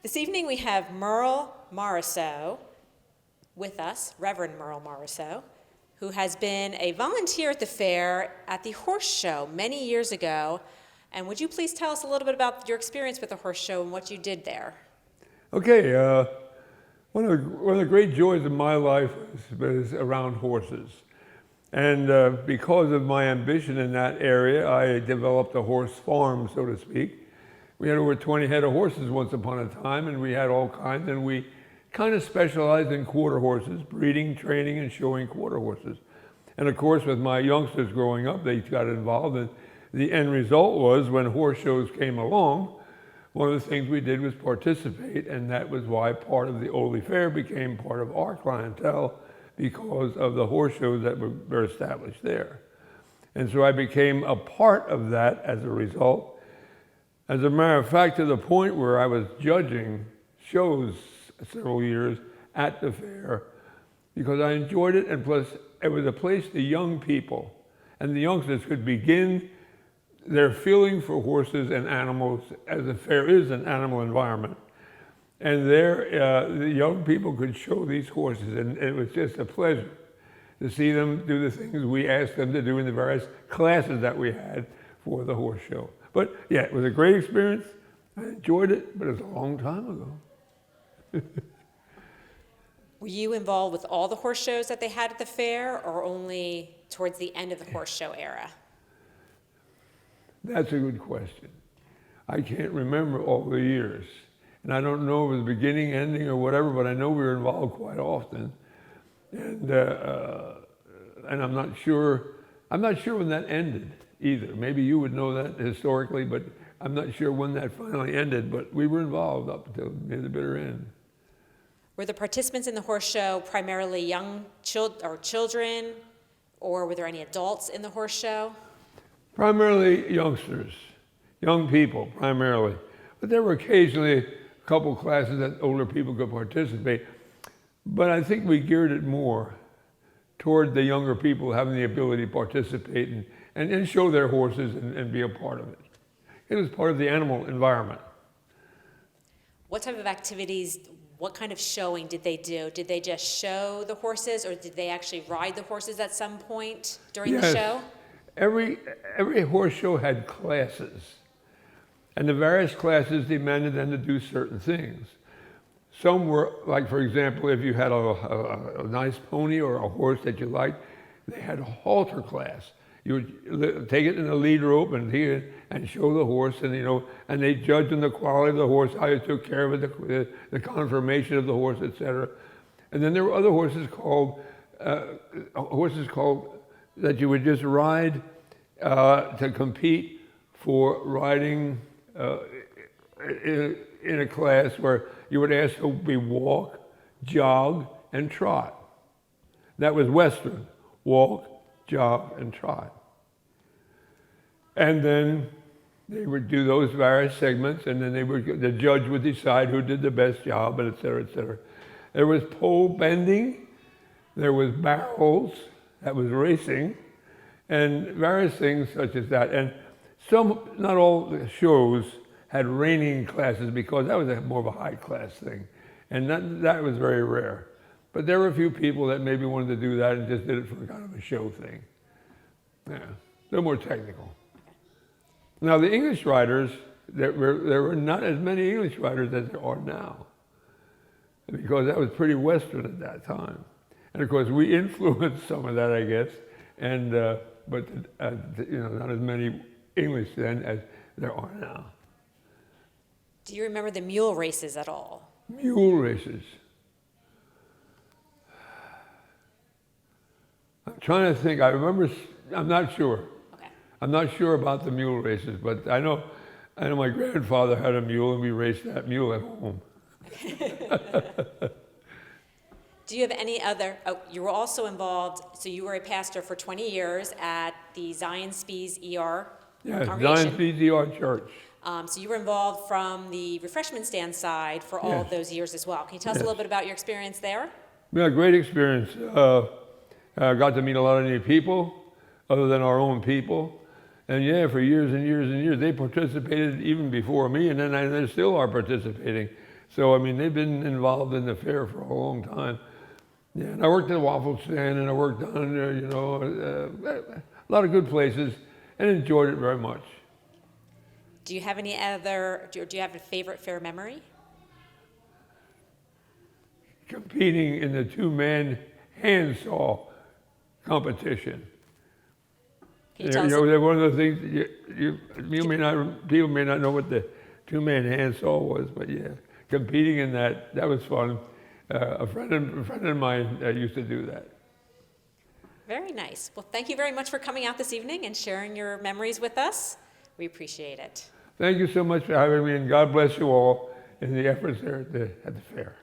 This evening we have Merrill Marisseau with us, Reverend Merrill Marisseau, who has been a volunteer at the fair at the horse show many years ago. And would you please tell us a little bit about your experience with the horse show and what you did there? Okay, one of the great joys of my life was around horses. And because of my ambition in that area, I developed a horse farm, so to speak. We had over 20 head of horses once upon a time, and we had all kinds, and we kind of specialized in quarter horses, breeding, training, and showing quarter horses. And of course, with my youngsters growing up, they got involved, and the end result was when horse shows came along, one of the things we did was participate, and that was why part of the Oley Fair became part of our clientele, because of the horse shows that were established there. And so I became a part of that as a result. As a matter of fact, to the point where I was judging shows several years at the fair, because I enjoyed it, and plus it was a place the young people and the youngsters could begin their feeling for horses and animals, as the fair is an animal environment. And there, the young people could show these horses, and it was just a pleasure to see them do the things we asked them to do in the various classes that we had for the horse show. But yeah, it was a great experience. I enjoyed it, but it was a long time ago. Were you involved with all the horse shows that they had at the fair, or only towards the end of the horse show era? That's a good question. I can't remember all the years. And I don't know if it was beginning, ending, or whatever, but I know we were involved quite often. And I'm not sure when that ended either. Maybe you would know that historically, but I'm not sure when that finally ended, but we were involved up until the bitter end. Were the participants in the horse show primarily young children, or were there any adults in the horse show? Primarily youngsters, young people primarily. But there were occasionally a couple classes that older people could participate. But I think we geared it more toward the younger people having the ability to participate and show their horses and be a part of it. It was part of the animal environment. What type of activities, what kind of showing did they do? Did they just show the horses, or did they actually ride the horses at some point during the show? Every horse show had classes, and the various classes demanded them to do certain things. Some were, like for example, if you had a nice pony or a horse that you liked, they had a halter class. You would take it in a lead rope and show the horse, and they judged on the quality of the horse, how you took care of it, the conformation of the horse, etc. And then there were other horses called that you would just ride to compete for riding in a class where you would ask to be walk, jog, and trot. That was Western, walk, jog, and trot. And then they would do those various segments, and then the judge would decide who did the best job, and et cetera, et cetera. There was pole bending, there was barrels, that was racing, and various things such as that. And not all the shows had reining classes, because that was more of a high class thing. And that was very rare. But there were a few people that maybe wanted to do that and just did it for kind of a show thing. Yeah, they're more technical. Now the English riders, there were not as many English riders as there are now, because that was pretty Western at that time. And of course we influenced some of that, I guess, but not as many English then as there are now. Do you remember the mule races at all? Mule races. I'm trying to think. I'm not sure. Okay. I'm not sure about the mule races, but I know my grandfather had a mule, and we raced that mule at home. Do you have any other, you were also involved, so you were a pastor for 20 years at the Zion Spees ER congregation. Zion Spees ER Church. So you were involved from the refreshment stand side for all of those years as well. Can you tell us a little bit about your experience there? Yeah, great experience. I got to meet a lot of new people, other than our own people. And for years and years and years, they participated even before me, and then they still are participating. So, I mean, they've been involved in the fair for a long time. Yeah, and I worked at a waffle stand, and I worked on, a lot of good places, and enjoyed it very much. Do you have do you have a favorite fair memory? Competing in the two-man handsaw competition. Can you tell us? They're one of the things people may not know what the two-man handsaw was, but yeah, competing in that was fun. A friend of mine used to do that. Very nice. Well, thank you very much for coming out this evening and sharing your memories with us. We appreciate it. Thank you so much for having me, and God bless you all in the efforts there at the fair.